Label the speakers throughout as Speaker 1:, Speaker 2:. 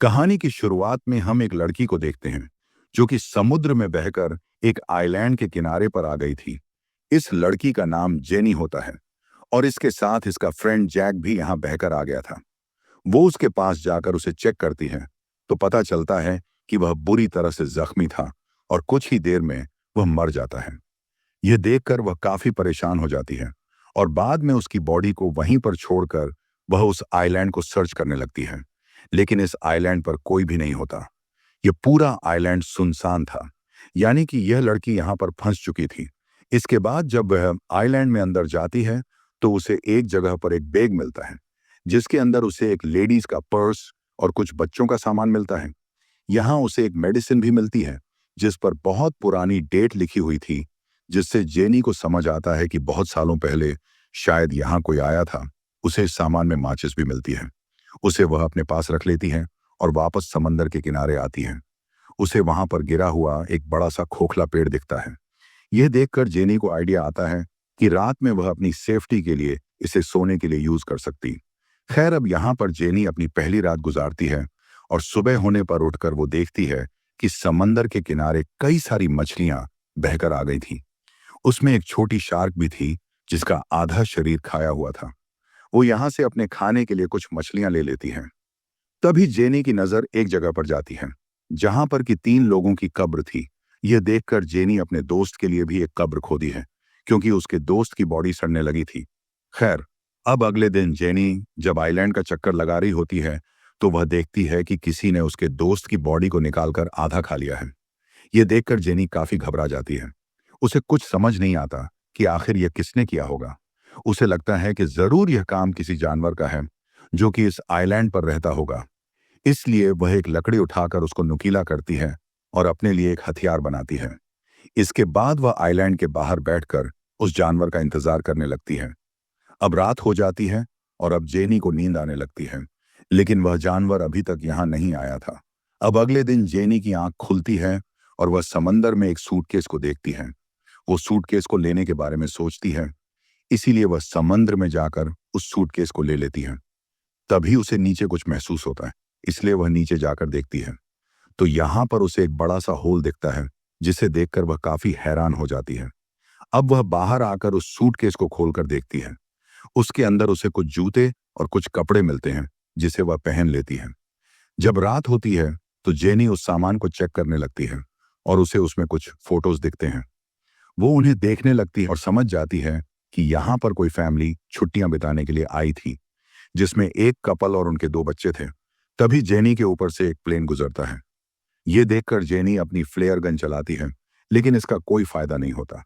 Speaker 1: कहानी की शुरुआत में हम एक लड़की को देखते हैं जो कि समुद्र में बहकर एक आइलैंड के किनारे पर आ गई थी। इस लड़की का नाम जेनी होता है और इसके साथ इसका फ्रेंड जैक भी यहाँ बहकर आ गया था। वो उसके पास जाकर उसे चेक करती है तो पता चलता है कि वह बुरी तरह से जख्मी था और कुछ ही देर में वह मर जाता है। यह देखकर वह काफी परेशान हो जाती है और बाद में उसकी बॉडी को वहीं पर छोड़कर वह उस आइलैंड को सर्च करने लगती है। लेकिन इस आइलैंड पर कोई भी नहीं होता। यह पूरा आइलैंड सुनसान था, यानी कि यह लड़की यहाँ पर फंस चुकी थी। इसके बाद जब वह आइलैंड में अंदर जाती है तो उसे एक जगह पर एक बैग मिलता है जिसके अंदर उसे एक लेडीज का पर्स और कुछ बच्चों का सामान मिलता है। यहाँ उसे एक मेडिसिन भी मिलती है जिस पर बहुत पुरानी डेट लिखी हुई थी, जिससे जेनी को समझ आता है कि बहुत सालों पहले शायद यहाँ कोई आया था। उसे इस सामान में माचिस भी मिलती है। उसे वह अपने पास रख लेती है और वापस समंदर के किनारे आती है। उसे वहां पर गिरा हुआ एक बड़ा सा खोखला पेड़ दिखता है। यह देखकर जेनी को आइडिया आता है कि रात में वह अपनी सेफ्टी के लिए इसे सोने के लिए यूज कर सकती। खैर, अब यहाँ पर जेनी अपनी पहली रात गुजारती है और सुबह होने पर उठकर वो देखती है कि समंदर के किनारे कई सारी मछलियां बहकर आ गई थी। उसमें एक छोटी शार्क भी थी जिसका आधा शरीर खाया हुआ था। वो यहाँ से अपने खाने के लिए कुछ मछलियां ले लेती हैं। तभी जेनी की नजर एक जगह पर जाती है जहां पर कि 3 लोगों की कब्र थी। यह देखकर जेनी अपने दोस्त के लिए भी एक कब्र खोदी है क्योंकि उसके दोस्त की बॉडी सड़ने लगी थी। खैर, अब अगले दिन जेनी जब आइलैंड का चक्कर लगा रही होती है तो वह देखती है कि किसी ने उसके दोस्त की बॉडी को निकालकर आधा खा लिया है। यह देखकर जेनी काफी घबरा जाती है। उसे कुछ समझ नहीं आता कि आखिर यह किसने किया होगा। उसे लगता है कि जरूर यह काम किसी जानवर का है जो कि इस आइलैंड पर रहता होगा। इसलिए वह एक लकड़ी उठाकर उसको नुकीला करती है और अपने लिए एक हथियार बनाती है। इसके बाद वह आइलैंड के बाहर बैठकर उस जानवर का इंतजार करने लगती है। अब रात हो जाती है और अब जेनी को नींद आने लगती है, लेकिन वह जानवर अभी तक यहाँ नहीं आया था। अब अगले दिन जेनी की आंख खुलती है और वह समंदर में एक सूटकेस को देखती है। वो सूटकेस को लेने के बारे में सोचती है, इसीलिए वह समुद्र में जाकर उस सूटकेस को ले लेती है। तभी उसे नीचे कुछ महसूस होता है, इसलिए वह नीचे जाकर देखती है तो यहाँ पर उसे एक बड़ा सा होल दिखता है जिसे देखकर वह काफी हैरान हो जाती है। अब वह बाहर आकर उस सूटकेस को खोलकर देखती है। उसके अंदर उसे कुछ जूते और कुछ कपड़े मिलते हैं जिसे वह पहन लेती है। जब रात होती है तो जेनी उस सामान को चेक करने लगती है और उसे उसमें कुछ फोटोज दिखते हैं। वो उन्हें देखने लगती है और समझ जाती है कि यहाँ पर कोई फैमिली छुट्टियां बिताने के लिए आई थी, जिसमें एक कपल और उनके 2 बच्चे थे। तभी जेनी के ऊपर से एक प्लेन गुजरता है। ये देखकर जेनी अपनी फ्लेयर गन चलाती है, लेकिन इसका कोई फायदा नहीं होता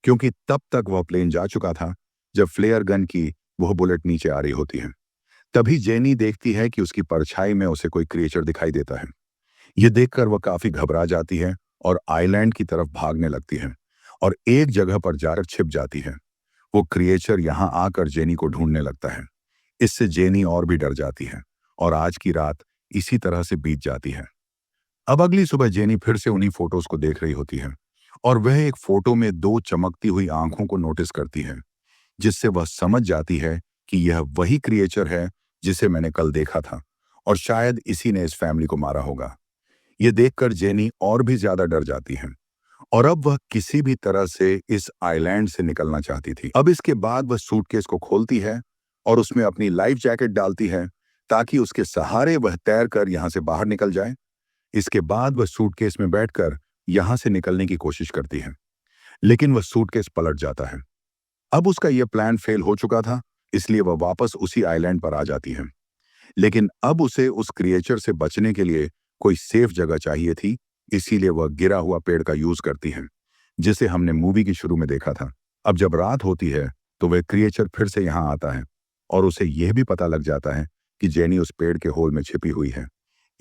Speaker 1: क्योंकि तब तक वह प्लेन जा चुका था जब फ्लेयर गन की वह बुलेट नीचे आ रही होती है। तभी जेनी देखती है कि उसकी परछाई में उसे कोई क्रिएचर दिखाई देता है। ये देखकर वह काफी घबरा जाती है और आइलैंड की तरफ भागने लगती है और एक जगह पर जाकर छिप जाती है। वो क्रिएचर यहाँ आकर जेनी को ढूंढने लगता है। इससे जेनी और भी डर जाती है और आज की रात इसी तरह से बीत जाती है। अब अगली सुबह जेनी फिर से उन्हीं फोटोज को देख रही होती है और वह एक फोटो में 2 चमकती हुई आंखों को नोटिस करती है, जिससे वह समझ जाती है कि यह वही क्रिएचर है जिसे मैंने कल देखा था और शायद इसी ने इस फैमिली को मारा होगा। यह देखकर जेनी और भी ज्यादा डर जाती है और अब वह किसी भी तरह से इस आइलैंड से निकलना चाहती थी। अब इसके बाद वह सूटकेस को खोलती है और उसमें अपनी लाइफ जैकेट डालती है ताकि उसके सहारे वह तैरकर यहाँ से बाहर निकल जाए। इसके बाद वह सूटकेस में बैठकर यहाँ से निकलने की कोशिश करती है, लेकिन वह सूटकेस पलट जाता है। अब उसका यह प्लान फेल हो चुका था, इसलिए वह वापस उसी आइलैंड पर आ जाती है। लेकिन अब उसे उस क्रिएचर से बचने के लिए कोई सेफ जगह चाहिए थी, इसीलिए वह गिरा हुआ पेड़ का यूज करती है जिसे हमने मूवी की शुरू में देखा था। अब जब रात होती है तो वह क्रिएचर फिर से यहाँ आता है और उसे यह भी पता लग जाता है कि जेनी उस पेड़ के होल में छिपी हुई है।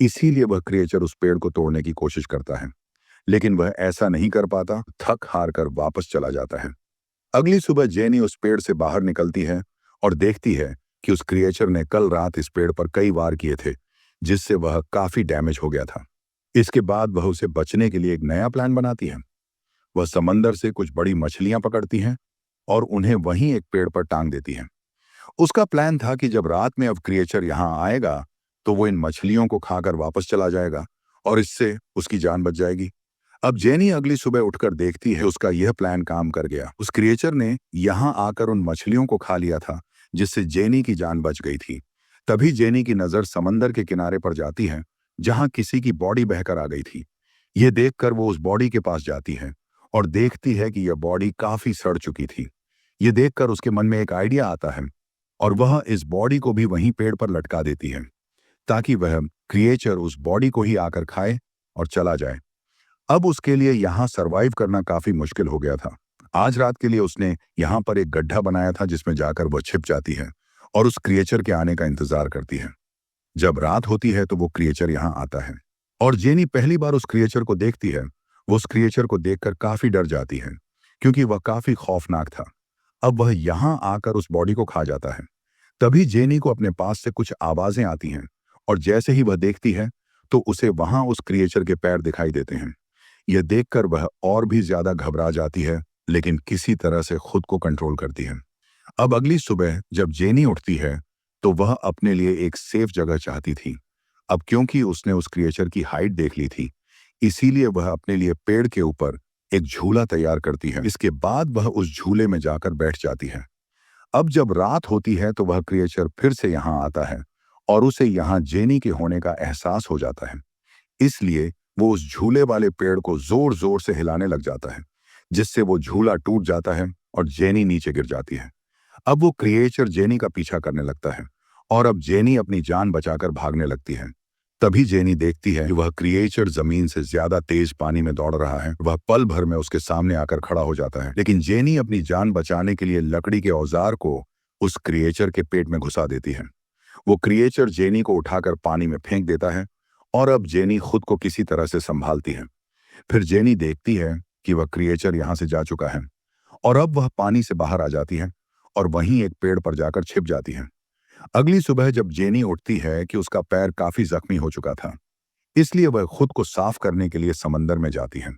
Speaker 1: इसीलिए वह क्रिएचर उस पेड़ को तोड़ने की कोशिश करता है, लेकिन वह ऐसा नहीं कर पाता, थक हार कर वापस चला जाता है। अगली सुबह जेनी उस पेड़ से बाहर निकलती है और देखती है कि उस क्रिएचर ने कल रात इस पेड़ पर कई वार किए थे, जिससे वह काफी डैमेज हो गया था। इसके बाद वह उसे बचने के लिए एक नया प्लान बनाती है। वह समंदर से कुछ बड़ी मछलियां पकड़ती हैं और उन्हें वहीं एक पेड़ पर टांग देती है। उसका प्लान था कि जब रात में अब क्रिएचर यहाँ आएगा तो वो इन मछलियों को खाकर वापस चला जाएगा और इससे उसकी जान बच जाएगी। अब जेनी अगली सुबह उठकर देखती है उसका यह प्लान काम कर गया। उस क्रिएचर ने यहाँ आकर उन मछलियों को खा लिया था, जिससे जेनी की जान बच गई थी। तभी जेनी की नजर समंदर के किनारे पर जाती है, जहां किसी की बॉडी बहकर आ गई थी। यह देखकर वो उस बॉडी के पास जाती है और देखती है कि यह बॉडी काफी सड़ चुकी थी। यह देखकर उसके मन में एक आइडिया आता है और वह इस बॉडी को भी वहीं पेड़ पर लटका देती है, ताकि वह क्रिएचर उस बॉडी को ही आकर खाए और चला जाए। अब उसके लिए यहाँ सरवाइव करना काफी मुश्किल हो गया था। आज रात के लिए उसने यहाँ पर एक गड्ढा बनाया था, जिसमें जाकर वह छिप जाती है और उस क्रिएचर के आने का इंतजार करती है। जब रात होती है तो वो क्रिएचर यहाँ आता है और जेनी पहली बार उस क्रिएचर को देखती है। वो उस क्रिएचर को देखकर काफी डर जाती है, क्योंकि वह काफी खौफनाक था। अब वह यहाँ आकर उस बॉडी को खा जाता है। तभी जेनी को अपने पास से कुछ आवाजें आती हैं और जैसे ही वह देखती है तो उसे वहां उस क्रिएचर के पैर दिखाई देते हैं। यह देखकर वह और भी ज्यादा घबरा जाती है, लेकिन किसी तरह से खुद को कंट्रोल करती है। अब अगली सुबह जब जेनी उठती है तो वह अपने लिए एक सेफ जगह चाहती थी। अब क्योंकि उसने उस क्रिएचर की हाइट देख ली थी, इसीलिए वह अपने लिए पेड़ के ऊपर एक झूला तैयार करती है। इसके बाद वह उस झूले में जाकर बैठ जाती है। अब जब रात होती है तो वह क्रिएचर फिर से यहाँ आता है और उसे यहाँ जेनी के होने का एहसास हो जाता है। इसलिए वो उस झूले वाले पेड़ को जोर जोर से हिलाने लग जाता है, जिससे वो झूला टूट जाता है और जेनी नीचे गिर जाती है। अब वो क्रिएचर जेनी का पीछा करने लगता है और अब जेनी अपनी जान बचाकर भागने लगती है। तभी जेनी देखती है कि वह क्रिएचर जमीन से ज्यादा तेज पानी में दौड़ रहा है। वह पल भर में उसके सामने आकर खड़ा हो जाता है, लेकिन जेनी अपनी जान बचाने के लिए लकड़ी के औजार को उस क्रिएचर के पेट में घुसा देती है। वो क्रिएचर जेनी को उठाकर पानी में फेंक देता है और अब जेनी खुद को किसी तरह से संभालती है। फिर जेनी देखती है कि वह क्रिएचर यहाँ से जा चुका है और अब वह पानी से बाहर आ जाती है और वहीं एक पेड़ पर जाकर छिप जाती है। अगली सुबह जब जेनी उठती है कि उसका पैर काफी जख्मी हो चुका था, इसलिए वह खुद को साफ करने के लिए समंदर में जाती है।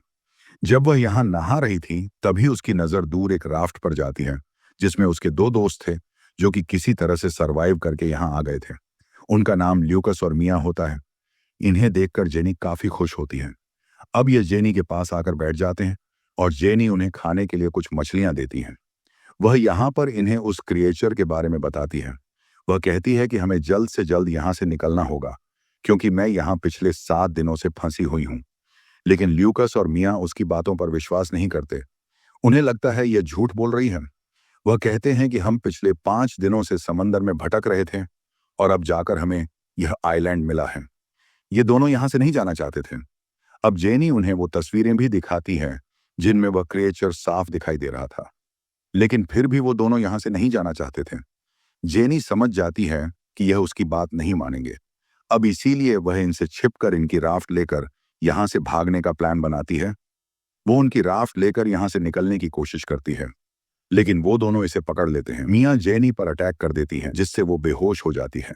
Speaker 1: जब वह यहाँ नहा रही थी तभी उसकी नजर दूर एक राफ्ट पर जाती है, जिसमें उसके दो दोस्त थे जो कि किसी तरह से सरवाइव करके यहाँ आ गए थे। उनका नाम ल्यूकस और मिया होता है। इन्हें देखकर जेनी काफी खुश होती है। अब ये जेनी के पास आकर बैठ जाते हैं और जेनी उन्हें खाने के लिए कुछ मछलियां देती हैं। वह यहाँ पर इन्हें उस क्रिएचर के बारे में बताती है। वह कहती है कि हमें जल्द से जल्द यहाँ से निकलना होगा, क्योंकि मैं यहाँ पिछले 7 दिनों से फंसी हुई हूँ। लेकिन ल्यूकस और मिया उसकी बातों पर विश्वास नहीं करते। उन्हें लगता है यह झूठ बोल रही है। वह कहते हैं कि हम पिछले 5 दिनों से समंदर में भटक रहे थे और अब जाकर हमें यह आइलैंड मिला है। ये दोनों यहाँ से नहीं जाना चाहते थे। अब जेनी उन्हें वो तस्वीरें भी दिखाती है जिनमें वह क्रिएचर साफ दिखाई दे रहा था, लेकिन फिर भी वो दोनों यहाँ से नहीं जाना चाहते थे। जेनी समझ जाती है कि यह उसकी बात नहीं मानेंगे। अब इसीलिए वह इनसे छिपकर इनकी राफ्ट लेकर यहाँ से भागने का प्लान बनाती है। वो उनकी राफ्ट लेकर यहाँ से निकलने की कोशिश करती है, लेकिन वो दोनों इसे पकड़ लेते हैं। मिया जेनी पर अटैक कर देती है, जिससे वो बेहोश हो जाती है।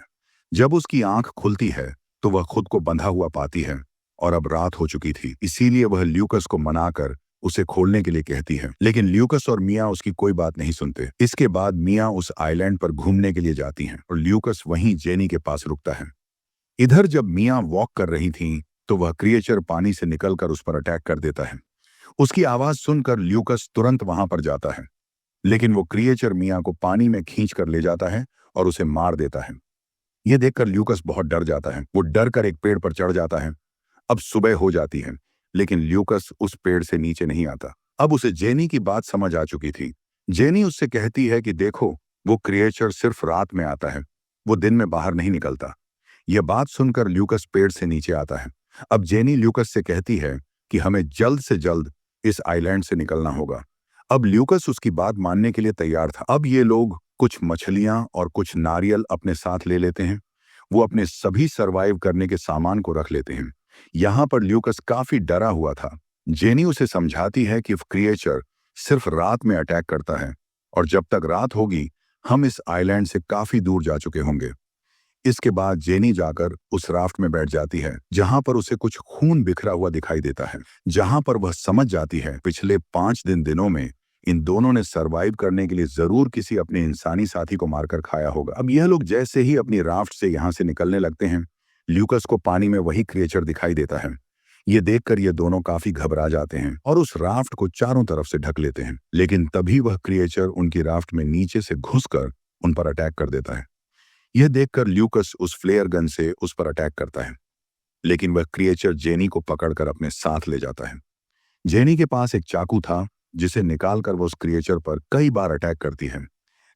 Speaker 1: जब उसकी आंख खुलती है तो वह खुद को बंधा हुआ पाती है और अब रात हो चुकी थी, इसीलिए वह ल्यूकस को मनाकर उसे खोलने के लिए कहती है, लेकिन ल्यूकस और मिया उसकी कोई बात नहीं सुनते। इसके बाद मिया उस आइलैंड पर घूमने के लिए जाती हैं और ल्यूकस वहीं जेनी के पास रुकता है। इधर जब मिया वॉक कर रही थी तो वह क्रिएचर पानी से निकलकर उस पर अटैक कर देता है। उसकी आवाज सुनकर ल्यूकस तुरंत वहां पर जाता है, लेकिन वो क्रिएचर मिया को पानी में खींच कर ले जाता है और उसे मार देता है। यह देखकर ल्यूकस बहुत डर जाता है। वो डर कर एक पेड़ पर चढ़ जाता है। अब सुबह हो जाती है, लेकिन ल्यूकस उस पेड़ से नीचे नहीं आता। अब उसे जेनी की बात समझ आ चुकी थी। जेनी उससे कहती है कि देखो, वो क्रिएचर सिर्फ रात में आता है, वो दिन में बाहर नहीं निकलता। यह बात सुनकर ल्यूकस पेड़ से नीचे आता है। अब जेनी ल्यूकस से कहती है कि हमें जल्द से जल्द इस आइलैंड से निकलना होगा। अब ल्यूकस उसकी बात मानने के लिए तैयार था। अब ये लोग कुछ मछलियां और कुछ नारियल अपने साथ ले लेते हैं। वो अपने सभी सरवाइव करने के सामान को रख लेते हैं। यहाँ पर ल्यूकस काफी डरा हुआ था। जेनी उसे समझाती है कि क्रिएचर सिर्फ रात में अटैक करता है और जब तक रात होगी हम इस आइलैंड से काफी दूर जा चुके होंगे। इसके बाद जेनी जाकर उस राफ्ट में बैठ जाती है, जहां पर उसे कुछ खून बिखरा हुआ दिखाई देता है, जहां पर वह समझ जाती है पिछले 5 दिनों में इन दोनों ने सरवाइव करने के लिए जरूर किसी अपने इंसानी साथी को मारकर खाया होगा। अब यह लोग जैसे ही अपनी राफ्ट से यहाँ से निकलने लगते हैं ल्यूकस को पानी में वही क्रिएचर दिखाई देता है। ये देखकर ये दोनों काफी घबरा जाते हैं और उस राफ्ट को चारों तरफ से ढक लेते हैं। लेकिन तभी वह क्रिएचर उनकी राफ्ट में नीचे से घुसकर उन पर अटैक कर देता है। यह देखकर ल्यूकस उस फ्लेयर गन से उस पर अटैक करता है, लेकिन वह क्रिएचर जेनी को पकड़कर अपने साथ ले जाता है। जेनी के पास एक चाकू था जिसे निकालकर वो उस क्रिएचर पर कई बार अटैक करती है।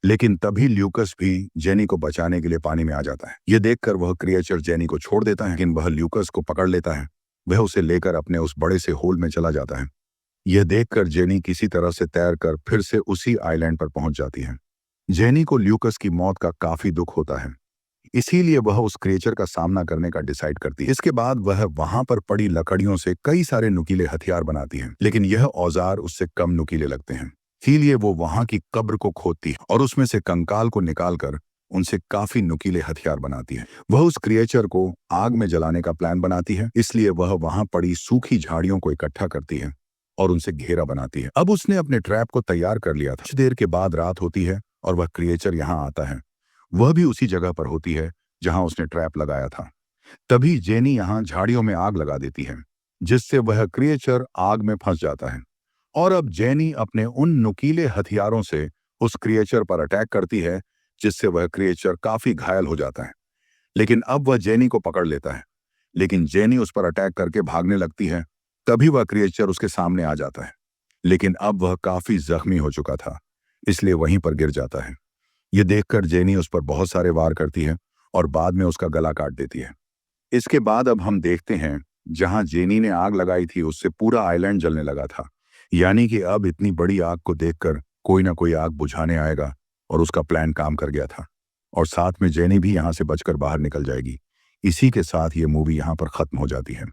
Speaker 1: लेकिन तभी ल्यूकस भी जेनी को बचाने के लिए पानी में आ जाता है। यह देखकर वह क्रिएचर जेनी को छोड़ देता है, लेकिन वह ल्यूकस को पकड़ लेता है। वह उसे लेकर अपने उस बड़े से होल में चला जाता है। यह देखकर जेनी किसी तरह से तैरकर फिर से उसी आइलैंड पर पहुंच जाती है। जेनी को ल्यूकस की मौत का काफी दुख होता है, इसीलिए वह उस क्रिएचर का सामना करने का डिसाइड करती है। इसके बाद वह वहां पर पड़ी लकड़ियों से कई सारे नुकीले हथियार बनाती है, लेकिन यह औजार उससे कम नुकीले लगते हैं। इसीलिए वो वहां की कब्र को खोदती है और उसमें से कंकाल को निकालकर उनसे काफी नुकीले हथियार बनाती है। वह उस क्रिएचर को आग में जलाने का प्लान बनाती है, इसलिए वह वहां पड़ी सूखी झाड़ियों को इकट्ठा करती है और उनसे घेरा बनाती है। अब उसने अपने ट्रैप को तैयार कर लिया था। कुछ देर के बाद रात होती है और वह क्रिएचर यहाँ आता है। वह भी उसी जगह पर होती है जहां उसने ट्रैप लगाया था। तभी जेनी यहाँ झाड़ियों में आग लगा देती है, जिससे वह क्रिएचर आग में फंस जाता है। और अब जेनी अपने उन नुकीले हथियारों से उस क्रिएचर पर अटैक करती है, जिससे वह क्रिएचर काफी घायल हो जाता है। लेकिन अब वह जेनी को पकड़ लेता है, लेकिन जेनी उस पर अटैक करके भागने लगती है। तभी वह क्रिएचर उसके सामने आ जाता है, लेकिन अब वह काफी जख्मी हो चुका था, इसलिए वहीं पर गिर जाता है। यह देखकर जेनी उस पर बहुत सारे वार करती है और बाद में उसका गला काट देती है। इसके बाद अब हम देखते हैं जहां जेनी ने आग लगाई थी उससे पूरा आइलैंड जलने लगा था। यानी कि अब इतनी बड़ी आग को देखकर कोई ना कोई आग बुझाने आएगा और उसका प्लान काम कर गया था। और साथ में जेनी भी यहां से बचकर बाहर निकल जाएगी। इसी के साथ ये मूवी यहां पर खत्म हो जाती है।